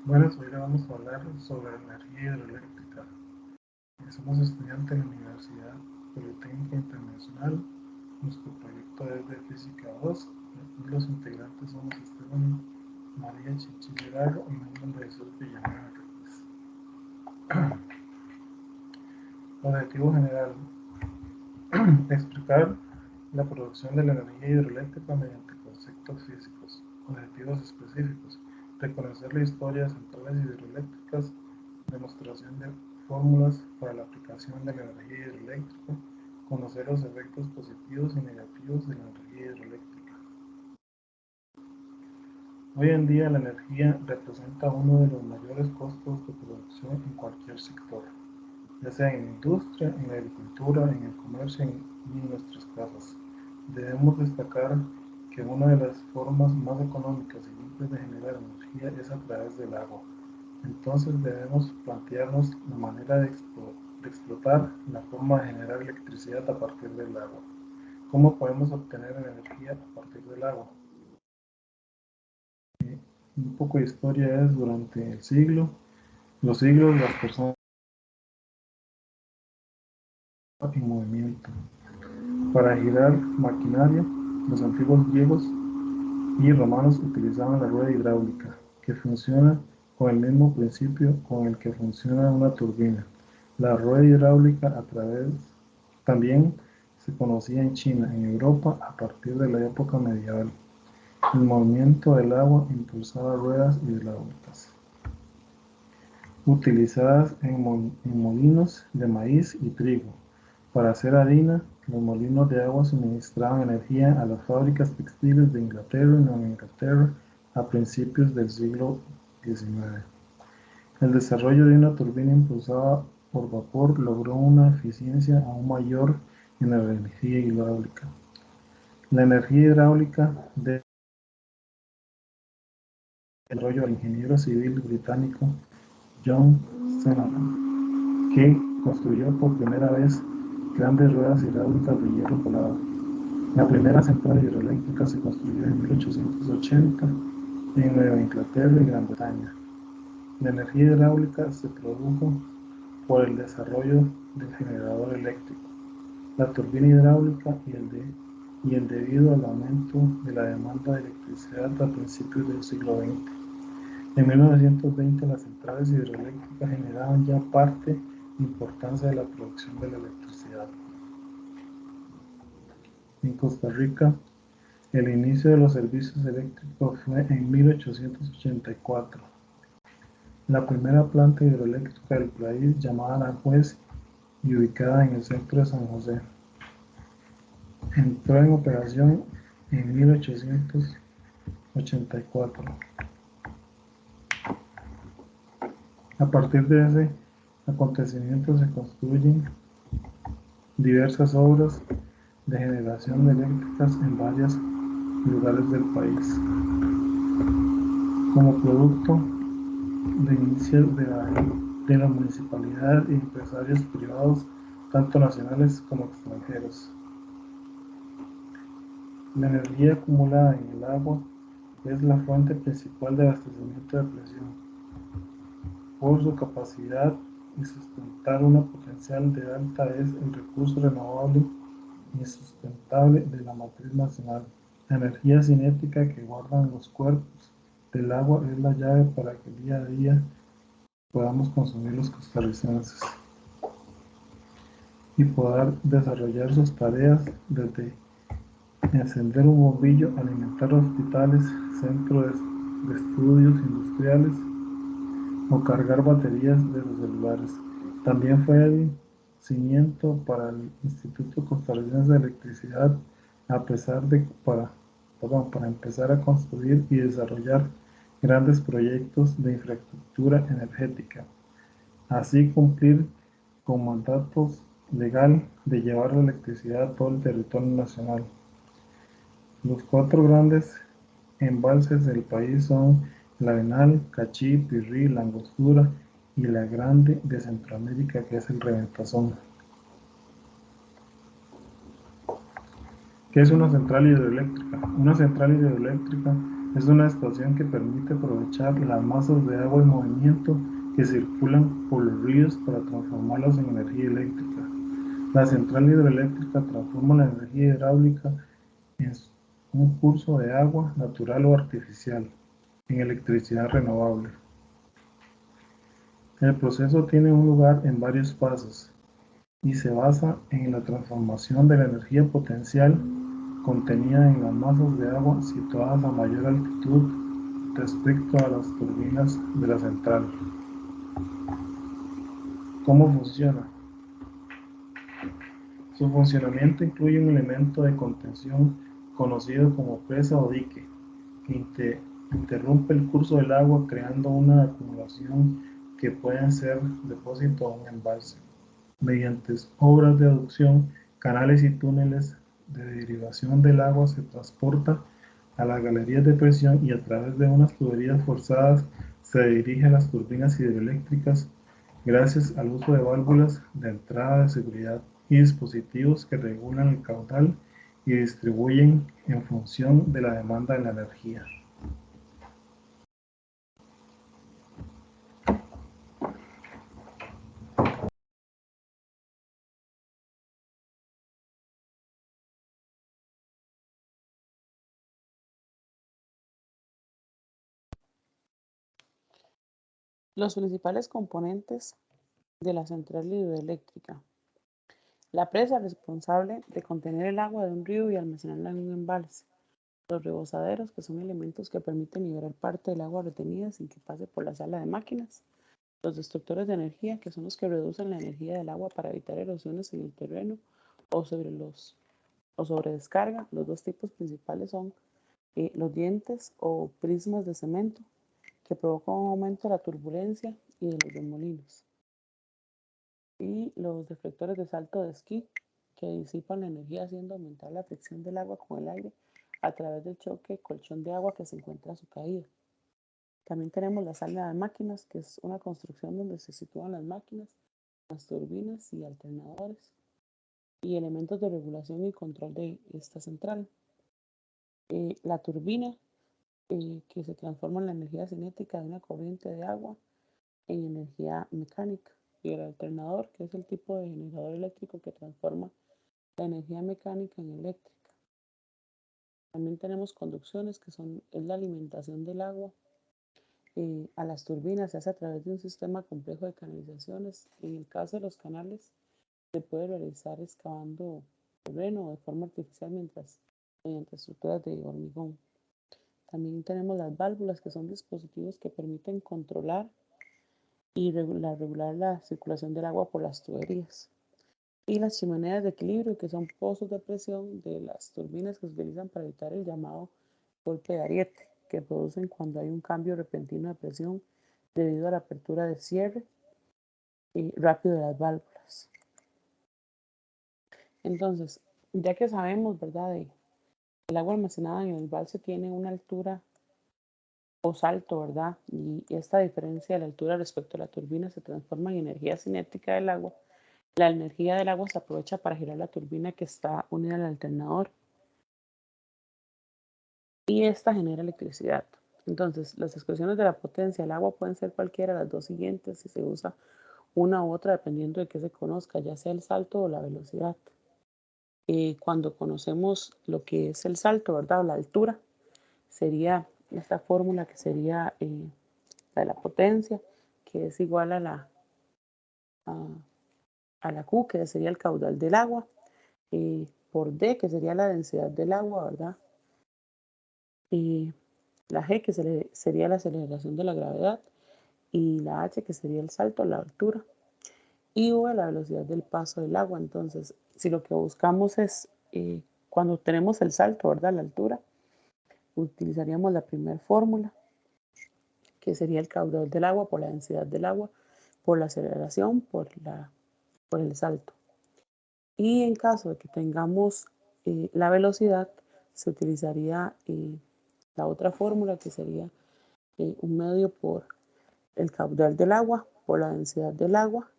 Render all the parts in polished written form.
Bueno, hoy le vamos a hablar sobre la energía hidroeléctrica. Somos estudiantes en la Universidad Politécnica Internacional. Nuestro proyecto es de Física 2 y los integrantes somos Esteban María Chinchillerago y Nelson de Jesús Villamar Reyes. Objetivo general: explicar la producción de la energía hidroeléctrica mediante conceptos físicos. Objetivos específicos: reconocer la historia de centrales hidroeléctricas, demostración de fórmulas para la aplicación de la energía hidroeléctrica, conocer los efectos positivos y negativos de la energía hidroeléctrica. Hoy en día la energía representa uno de los mayores costos de producción en cualquier sector, ya sea en la industria, en la agricultura, en el comercio y en nuestras casas. Debemos destacar que una de las formas más económicas y limpias de generar energía es a través del agua. Entonces debemos plantearnos la manera de explotar la forma de generar electricidad a partir del agua. ¿Cómo podemos obtener energía a partir del agua? Un poco de historia es durante los siglos las personas en movimiento. Para girar maquinaria, los antiguos griegos y romanos utilizaban la rueda hidráulica, que funciona con el mismo principio con el que funciona una turbina. La rueda hidráulica también se conocía en China, en Europa, a partir de la época medieval. El movimiento del agua impulsaba ruedas hidráulicas, utilizadas en molinos de maíz y trigo. Para hacer harina, los molinos de agua suministraban energía a las fábricas textiles de Inglaterra y Nueva Inglaterra a principios del siglo XIX. El desarrollo de una turbina impulsada por vapor logró una eficiencia aún mayor en la energía hidráulica. La energía hidráulica desarrolló al ingeniero civil británico John Sullivan, que construyó por primera vez grandes ruedas hidráulicas de hierro colado. La primera central hidroeléctrica se construyó en 1880 en Nueva Inglaterra y Gran Bretaña. La energía hidráulica se produjo por el desarrollo del generador eléctrico, la turbina hidráulica y el debido al aumento de la demanda de electricidad a principios del siglo XX. En 1920 las centrales hidroeléctricas generaban ya parte importante de la producción de la electricidad. En Costa Rica, el inicio de los servicios eléctricos fue en 1884. La primera planta hidroeléctrica del país, llamada Aranjuez y ubicada en el centro de San José, entró en operación en 1884. A partir de ese acontecimiento se construyen diversas obras de generación eléctricas en varios lugares del país. Como producto de inicios de la municipalidad y empresarios privados, tanto nacionales como extranjeros. La energía acumulada en el agua es la fuente principal de abastecimiento de presión, por su capacidad de sustentar una potencial de alta es el recurso renovable y sustentable de la matriz nacional. La energía cinética que guardan los cuerpos del agua es la llave para que día a día podamos consumir los costarricenses y poder desarrollar sus tareas desde encender un bombillo, alimentar hospitales, centros de estudios industriales o cargar baterías de los celulares. También fue el cimiento para el Instituto Costarricense de Electricidad para empezar a construir y desarrollar grandes proyectos de infraestructura energética, así cumplir con mandatos legal de llevar la electricidad a todo el territorio nacional. Los 4 grandes embalses del país son el Arenal, Cachí, Pirrí, La Angostura y la grande de Centroamérica, que es el Reventazón. ¿Qué es una central hidroeléctrica? Una central hidroeléctrica Es una estación que permite aprovechar las masas de agua en movimiento que circulan por los ríos para transformarlas en energía eléctrica. La central hidroeléctrica transforma la energía hidráulica en un curso de agua natural o artificial en electricidad renovable. El proceso tiene un lugar en varios pasos y se basa en la transformación de la energía potencial contenida en las masas de agua situadas a mayor altitud respecto a las turbinas de la central. ¿Cómo funciona? Su funcionamiento incluye un elemento de contención conocido como presa o dique, que interrumpe el curso del agua creando una acumulación que puede ser depósito o un embalse. Mediante obras de aducción, canales y túneles de derivación del agua se transporta a las galerías de presión y a través de unas tuberías forzadas se dirige a las turbinas hidroeléctricas gracias al uso de válvulas de entrada de seguridad y dispositivos que regulan el caudal y distribuyen en función de la demanda de la energía. Los principales componentes de la central hidroeléctrica. La presa responsable de contener el agua de un río y almacenarla en un embalse. Los rebosaderos, que son elementos que permiten liberar parte del agua retenida sin que pase por la sala de máquinas. Los destructores de energía, que son los que reducen la energía del agua para evitar erosiones en el terreno o sobre descarga. Los dos tipos principales son los dientes o prismas de cemento, que provocan un aumento de la turbulencia y de los remolinos. Y los deflectores de salto de esquí, que disipan la energía haciendo aumentar la fricción del agua con el aire a través del choque colchón de agua que se encuentra a su caída. También tenemos la sala de máquinas, que es una construcción donde se sitúan las máquinas, las turbinas y alternadores y elementos de regulación y control de esta central. La turbina, que se transforma en la energía cinética de una corriente de agua en energía mecánica, y el alternador, que es el tipo de generador eléctrico que transforma la energía mecánica en eléctrica. También tenemos conducciones, que es la alimentación del agua a las turbinas, se hace a través de un sistema complejo de canalizaciones. En el caso de los canales, se puede realizar excavando terreno de forma artificial mediante estructuras de hormigón. También tenemos las válvulas, que son dispositivos que permiten controlar y regular la circulación del agua por las tuberías. Y las chimeneas de equilibrio, que son pozos de presión de las turbinas que se utilizan para evitar el llamado golpe de ariete, que producen cuando hay un cambio repentino de presión debido a la apertura de cierre rápido de las válvulas. Entonces, ya que sabemos, ¿verdad?, el agua almacenada en el embalse tiene una altura o salto, ¿verdad? Y esta diferencia de la altura respecto a la turbina se transforma en energía cinética del agua. La energía del agua se aprovecha para girar la turbina que está unida al alternador y esta genera electricidad. Entonces, las expresiones de la potencia del agua pueden ser cualquiera de las dos siguientes si se usa una u otra dependiendo de qué se conozca, ya sea el salto o la velocidad. Cuando conocemos lo que es el salto, ¿verdad? O la altura, sería esta fórmula que sería la de la potencia, que es igual a la Q, que sería el caudal del agua, por D, que sería la densidad del agua, ¿verdad? La G, que sería la aceleración de la gravedad, y la H, que sería el salto, la altura, y V, la velocidad del paso del agua. Entonces, si lo que buscamos es, cuando tenemos el salto, ¿verdad?, la altura, utilizaríamos la primera fórmula, que sería el caudal del agua por la densidad del agua, por la aceleración, por el salto. Y en caso de que tengamos la velocidad, se utilizaría la otra fórmula, que sería un medio por el caudal del agua, por la densidad del agua,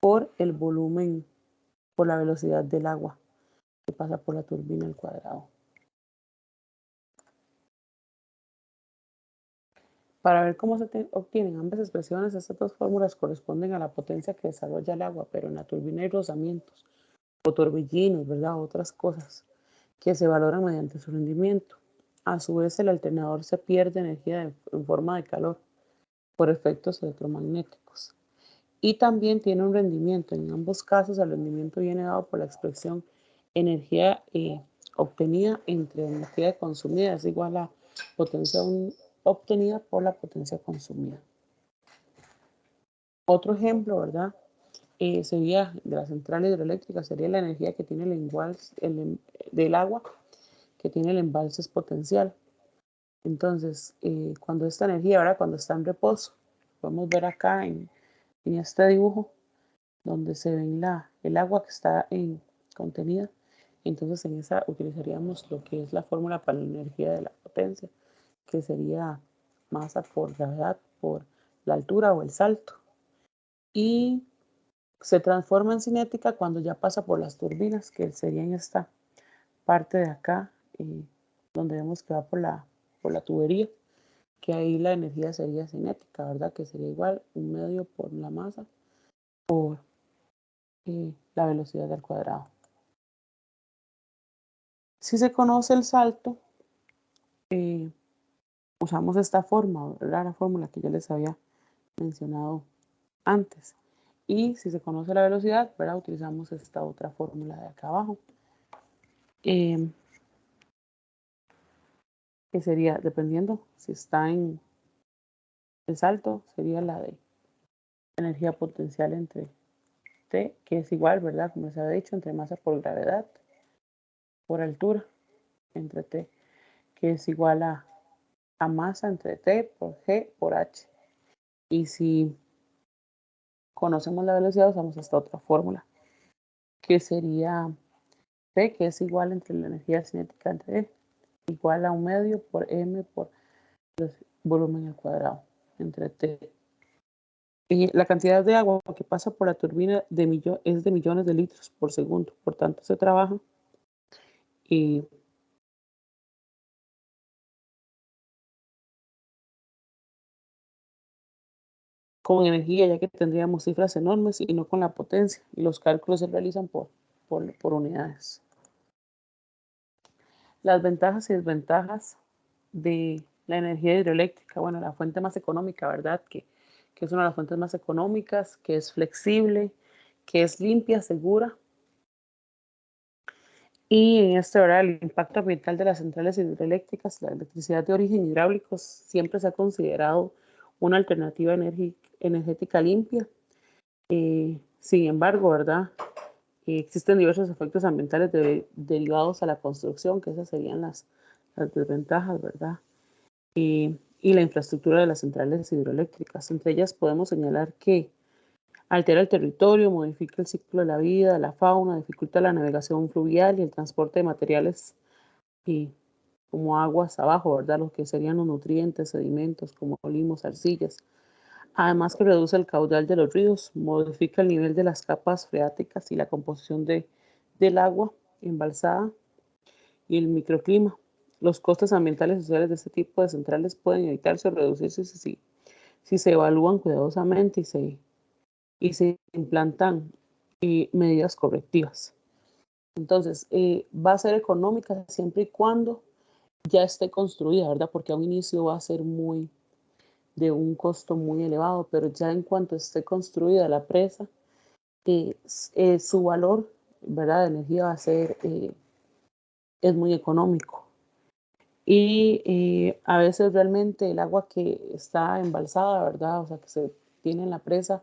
por el volumen, por la velocidad del agua que pasa por la turbina al cuadrado. Para ver cómo se obtienen ambas expresiones, estas dos fórmulas corresponden a la potencia que desarrolla el agua, pero en la turbina hay rozamientos o torbellinos, ¿verdad? Otras cosas que se valoran mediante su rendimiento. A su vez, el alternador se pierde energía en forma de calor por efectos electromagnéticos. Y también tiene un rendimiento. En ambos casos, el rendimiento viene dado por la expresión energía obtenida entre energía consumida es igual a potencia obtenida por la potencia consumida. Otro ejemplo, ¿verdad? Sería de la central hidroeléctrica, sería la energía que tiene del agua, que tiene el embalse exponencial. Entonces, cuando esta energía, ¿verdad? Cuando está en reposo, podemos ver acá en este dibujo, donde se ve el agua que está contenida. Entonces, en esa utilizaríamos lo que es la fórmula para la energía de la potencia, que sería masa por gravedad por la altura o el salto. Y se transforma en cinética cuando ya pasa por las turbinas, que sería en esta parte de acá, donde vemos que va por la tubería, que ahí la energía sería cinética, ¿verdad? Que sería igual 1/2 por la masa por la velocidad al cuadrado. Si se conoce el salto, usamos esta forma, ¿verdad? La fórmula que ya les había mencionado antes. Y si se conoce la velocidad, ¿verdad? Utilizamos esta otra fórmula de acá abajo. Que sería, dependiendo si está en el salto, sería la de energía potencial entre T, que es igual, ¿verdad? Como les había dicho, entre masa por gravedad por altura entre T, que es igual a masa entre T por G por H. Y si conocemos la velocidad, usamos esta otra fórmula, que sería P, que es igual entre la energía cinética entre E, igual a 1/2 por M por el volumen al cuadrado entre T. Y la cantidad de agua que pasa por la turbina es de millones de litros por segundo. Por tanto, se trabaja y con energía, ya que tendríamos cifras enormes y no con la potencia. Y los cálculos se realizan por unidades. Las ventajas y desventajas de la energía hidroeléctrica. Bueno, la fuente más económica, ¿verdad? Que es una de las fuentes más económicas, que es flexible, que es limpia, segura. Y en este, ¿verdad? El impacto ambiental de las centrales hidroeléctricas, la electricidad de origen hidráulico siempre se ha considerado una alternativa energética limpia. Sin embargo, ¿verdad? Existen diversos efectos ambientales derivados a la construcción, que esas serían las desventajas, ¿verdad? Y la infraestructura de las centrales hidroeléctricas. Entre ellas podemos señalar que altera el territorio, modifica el ciclo de la vida, la fauna, dificulta la navegación fluvial y el transporte de materiales como aguas abajo, ¿verdad? Lo que serían los nutrientes, sedimentos como limos, arcillas. Además que reduce el caudal de los ríos, modifica el nivel de las capas freáticas y la composición del agua embalsada y el microclima. Los costes ambientales y sociales de este tipo de centrales pueden evitarse o reducirse si se evalúan cuidadosamente y se implantan medidas correctivas. Entonces, va a ser económica siempre y cuando ya esté construida, ¿verdad? Porque a un inicio va a ser de un costo muy elevado, pero ya en cuanto esté construida la presa, su valor, ¿verdad? De energía va a ser, es muy económico. Y a veces realmente el agua que está embalsada, ¿verdad? O sea, que se tiene en la presa,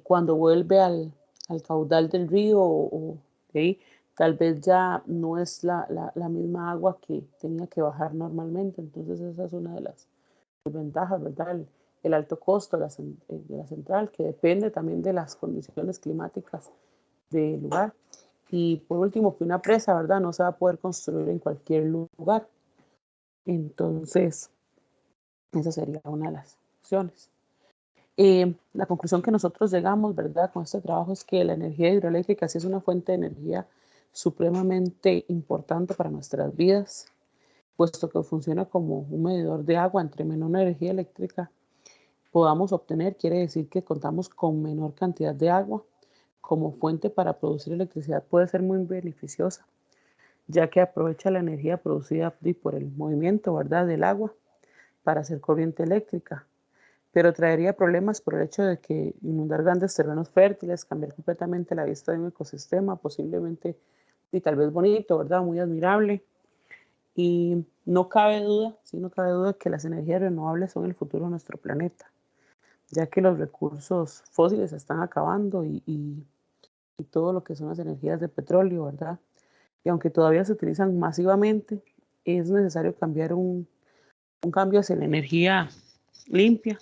cuando vuelve al caudal del río ¿okay? Tal vez ya no es la misma agua que tenía que bajar normalmente. Entonces esa es una de las ventajas, ¿verdad? El alto costo de la central, que depende también de las condiciones climáticas del lugar. Y por último, que una presa, ¿verdad? No se va a poder construir en cualquier lugar. Entonces, esa sería una de las opciones. La conclusión que nosotros llegamos, ¿verdad? Con este trabajo es que la energía hidroeléctrica sí es una fuente de energía supremamente importante para nuestras vidas. puesto que funciona como un medidor de agua. Entre menor energía eléctrica podamos obtener, quiere decir que contamos con menor cantidad de agua como fuente para producir electricidad. Puede ser muy beneficiosa, ya que aprovecha la energía producida por el movimiento, ¿verdad?, del agua para hacer corriente eléctrica, pero traería problemas por el hecho de que inundar grandes terrenos fértiles, cambiar completamente la vista de un ecosistema, posiblemente y tal vez bonito, ¿verdad?, muy admirable. Y no cabe duda, sí, no cabe duda que las energías renovables son el futuro de nuestro planeta, ya que los recursos fósiles se están acabando y todo lo que son las energías de petróleo, ¿verdad? Y aunque todavía se utilizan masivamente, es necesario cambiar un cambio hacia la energía limpia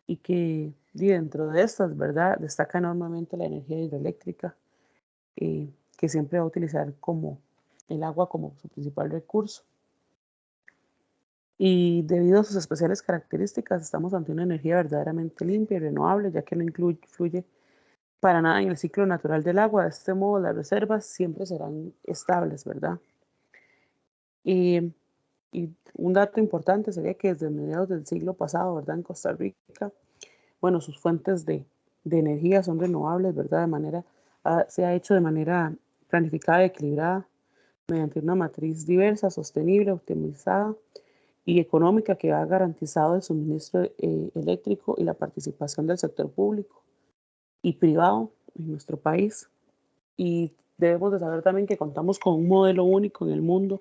y que dentro de estas, ¿verdad? Destaca enormemente la energía hidroeléctrica, que siempre va a utilizar como el agua como su principal recurso. Y debido a sus especiales características, estamos ante una energía verdaderamente limpia y renovable, ya que no influye para nada en el ciclo natural del agua. De este modo, las reservas siempre serán estables, ¿verdad? Y, y un dato importante sería que desde mediados del siglo pasado, ¿verdad? En Costa Rica, bueno, sus fuentes de energía son renovables, ¿verdad? Se ha hecho de manera planificada y equilibrada mediante una matriz diversa, sostenible, optimizada y económica que ha garantizado el suministro eléctrico y la participación del sector público y privado en nuestro país. Y debemos de saber también que contamos con un modelo único en el mundo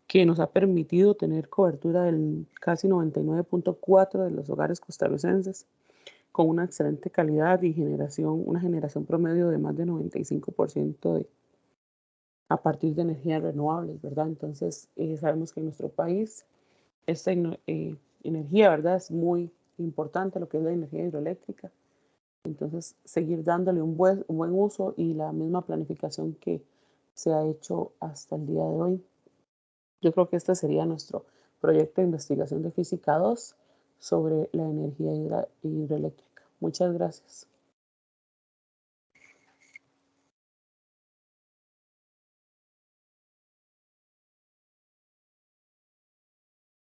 que nos ha permitido tener cobertura del casi 99.4% de los hogares costarricenses con una excelente calidad y una generación promedio de más de 95% a partir de energías renovables, ¿verdad? Entonces, sabemos que en nuestro país esta energía, ¿verdad? Es muy importante lo que es la energía hidroeléctrica. Entonces, seguir dándole un buen uso y la misma planificación que se ha hecho hasta el día de hoy. Yo creo que este sería nuestro proyecto de investigación de Física 2 sobre la energía hidroeléctrica. Muchas gracias.